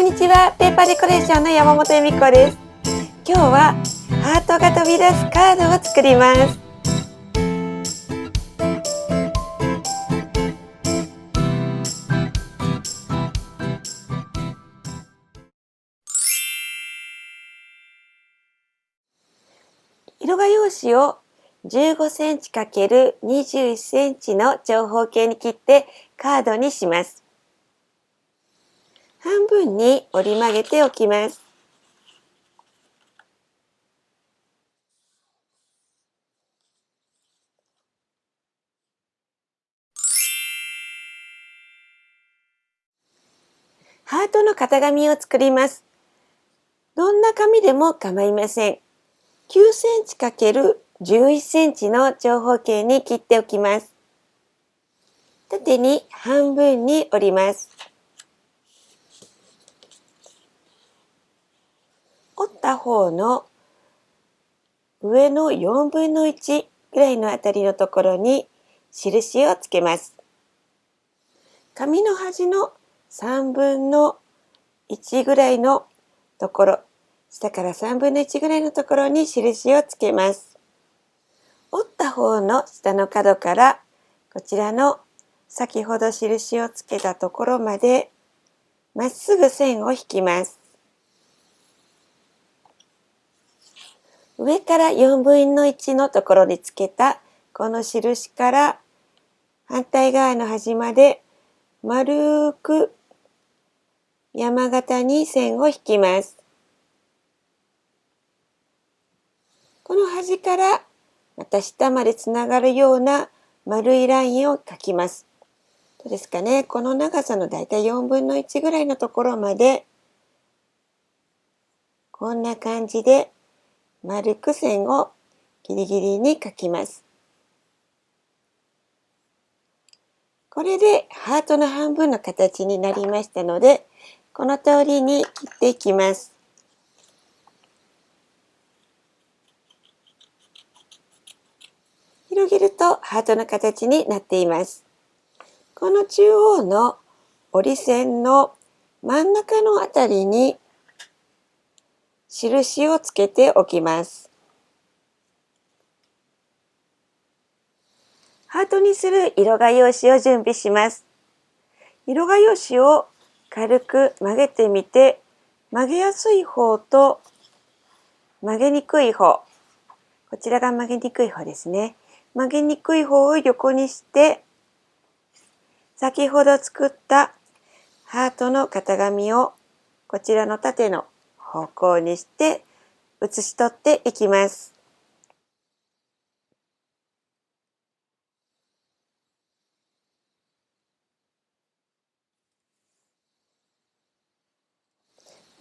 んにちは、ペーパーデコレーションの山本由美子です。今日はハートが飛び出すカードを作ります。色画用紙を15センチ ×21 センチの長方形に切ってカードにします。半分に折り曲げておきます。ハートの型紙を作ります。どんな紙でも構いません。9センチ ×11 センチの長方形に切っておきます。縦に半分に折ります。折った方の上の4分の1ぐらいのあたりのところに印をつけます。紙の端の3分の1ぐらいのところ、下から3分の1ぐらいのところに印をつけます。折った方の下の角からこちらの先ほど印をつけたところまでまっすぐ線を引きます。上から4分の1のところにつけたこの印から反対側の端まで丸く山形に線を引きます。この端からまた下までつながるような丸いラインを描きます。どうですかね。この長さのだいたい4分の1ぐらいのところまでこんな感じで丸く線をギリギリに描きます。これでハートの半分の形になりましたので、この通りに切っていきます。広げるとハートの形になっています。この中央の折り線の真ん中のあたりに印をつけておきます。ハートにする色画用紙を準備します。色画用紙を軽く曲げてみて、曲げやすい方と曲げにくい方、こちらが曲げにくい方ですね。曲げにくい方を横にして、先ほど作ったハートの型紙をこちらの縦の方向にして写し取っていきます。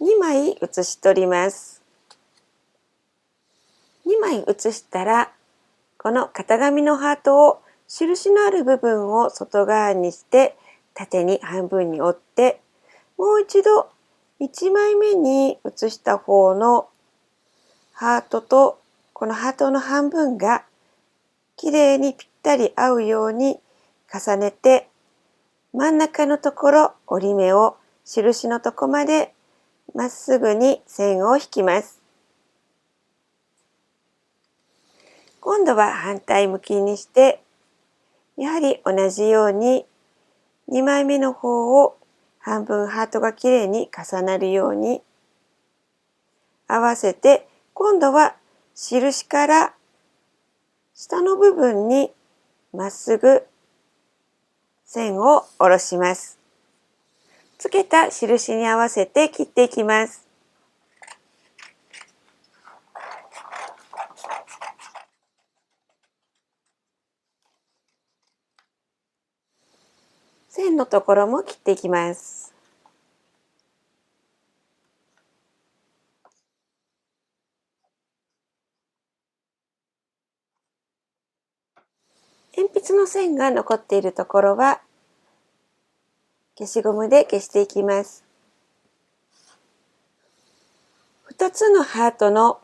2枚写し取ります。2枚写したら、この型紙のハートを印のある部分を外側にして縦に半分に折って、もう一度1枚目に写した方のハートとこのハートの半分がきれいにぴったり合うように重ねて、真ん中のところ折り目を印のとこまでまっすぐに線を引きます。今度は反対向きにして、やはり同じように2枚目の方を半分ハートがきれいに重なるように合わせて、今度は印から下の部分にまっすぐ線を下ろします。つけた印に合わせて切っていきます。線のところも切っていきます。鉛筆の線が残っているところは消しゴムで消していきます。2つのハートの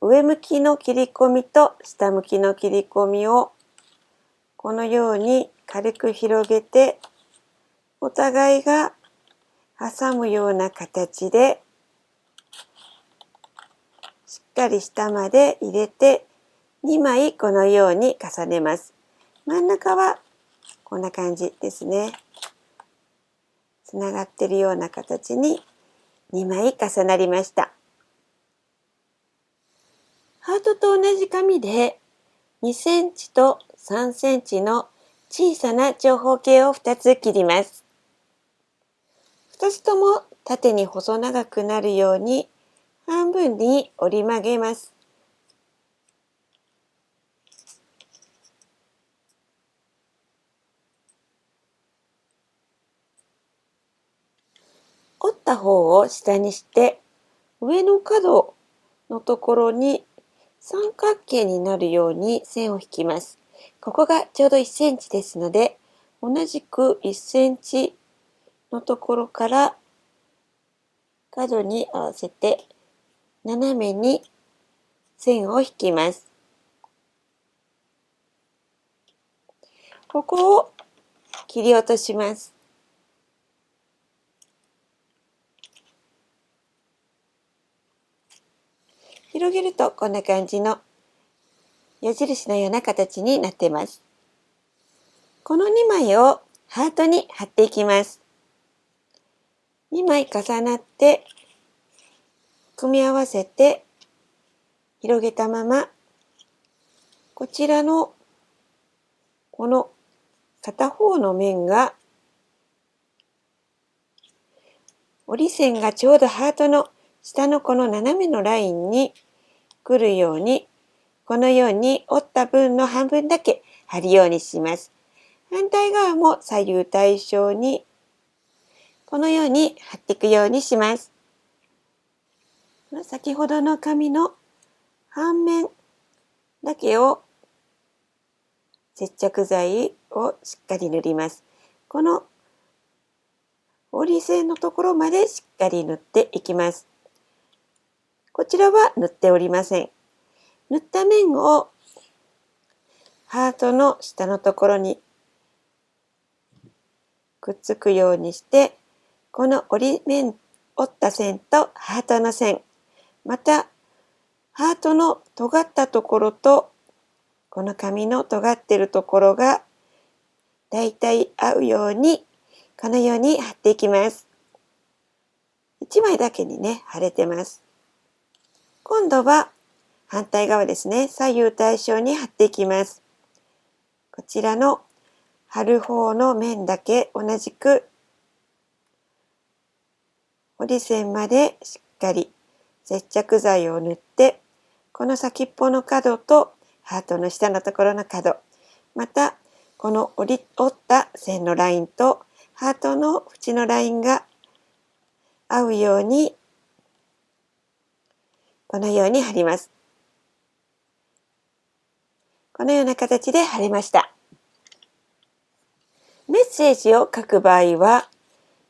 上向きの切り込みと下向きの切り込みをこのように軽く広げて、お互いが挟むような形でしっかり下まで入れて2枚このように重ねます。真ん中はこんな感じですね。つながっているような形に2枚重なりました。ハートと同じ紙で2センチと3センチの小さな長方形を2つ切ります。2つとも縦に細長くなるように半分に折り曲げます。折った方を下にして上の角のところに三角形になるように線を引きます。ここがちょうど1センチですので、同じく1センチのところから角に合わせて斜めに線を引きます。ここを切り落とします。広げるとこんな感じの矢印のような形になっています。この2枚をハートに貼っていきます。2枚重なって組み合わせて広げたままこちらのこの片方の面が折り線がちょうどハートの下のこの斜めのラインに来るようにこのように折った分の半分だけ貼るようにします。反対側も左右対称にこのように貼っていくようにします。先ほどの紙の半面だけを接着剤をしっかり塗ります。この折り線のところまでしっかり塗っていきます。こちらは塗っておりません。塗った面をハートの下のところにくっつくようにして、この折った線とハートの線、またハートの尖ったところとこの紙の尖っているところがだいたい合うようにこのように貼っていきます。1枚だけにね貼れてます。今度は反対側ですね、左右対称に貼っていきます。こちらの貼る方の面だけ同じく折り線までしっかり接着剤を塗って、この先っぽの角とハートの下のところの角、またこの折った線のラインとハートの縁のラインが合うようにこのように貼ります。このような形で貼れました。メッセージを書く場合は、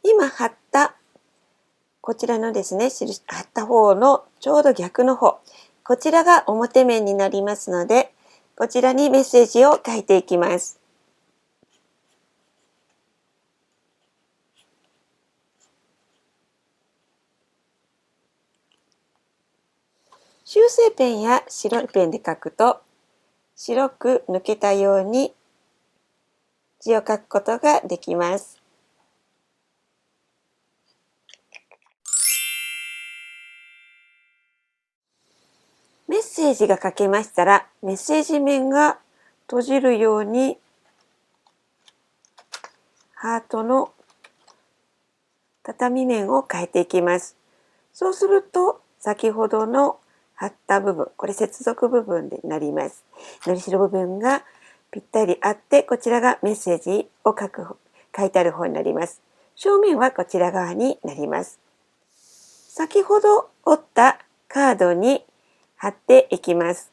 今貼ったこちらのですね、貼った方のちょうど逆の方、こちらが表面になりますので、こちらにメッセージを書いていきます。修正ペンや白いペンで書くと、白く抜けたように字を書くことができます。メッセージが書けましたら、メッセージ面が閉じるようにハートの畳面を変えていきます。そうすると先ほどの貼った部分、これ接続部分になります。のりしろ部分がぴったりあって、こちらがメッセージを書いてある方になります。正面はこちら側になります。先ほど折ったカードに貼っていきます。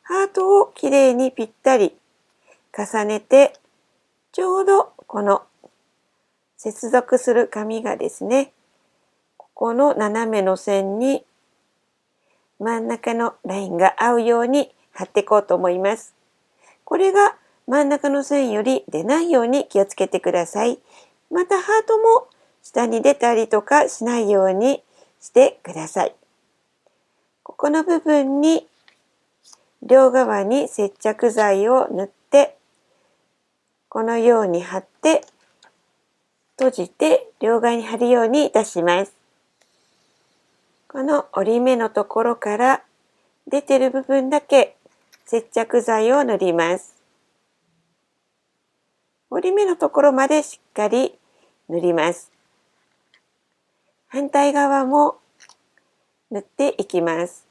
ハートをきれいにぴったり重ねて、ちょうどこの接続する紙がですね、ここの斜めの線に真ん中のラインが合うように貼っていこうと思います。これが真ん中の線より出ないように気をつけてください。またハートも下に出たりとかしないようにしてください。ここの部分に両側に接着剤を塗って、このように貼って閉じて両側に貼るようにいたします。この折り目のところから出てる部分だけ接着剤を塗ります。折り目のところまでしっかり塗ります。反対側も塗っていきます。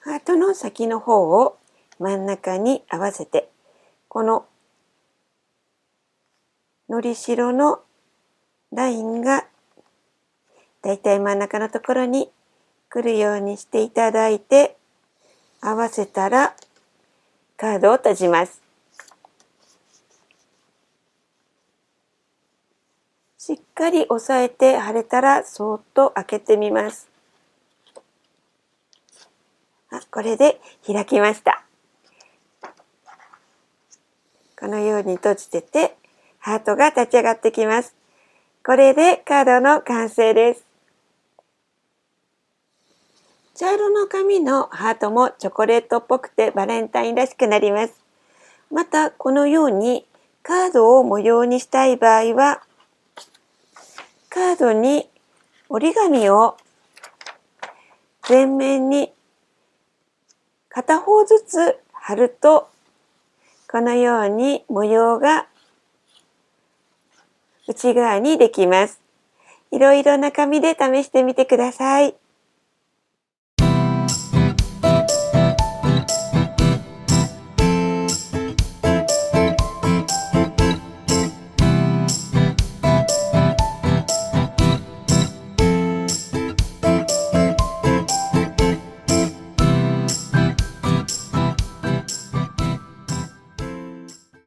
ハートの先の方を真ん中に合わせて、こののりしろのラインがだいたい真ん中のところに来るようにしていただいて、合わせたらカードを閉じます。しっかり押さえて貼れたらそーっと開けてみます。これで開きました。このように閉じてて、ハートが立ち上がってきます。これでカードの完成です。茶色の紙のハートもチョコレートっぽくてバレンタインらしくなります。またこのようにカードを模様にしたい場合は、カードに折り紙を全面に片方ずつ貼ると、このように模様が内側にできます。いろいろな紙で試してみてください。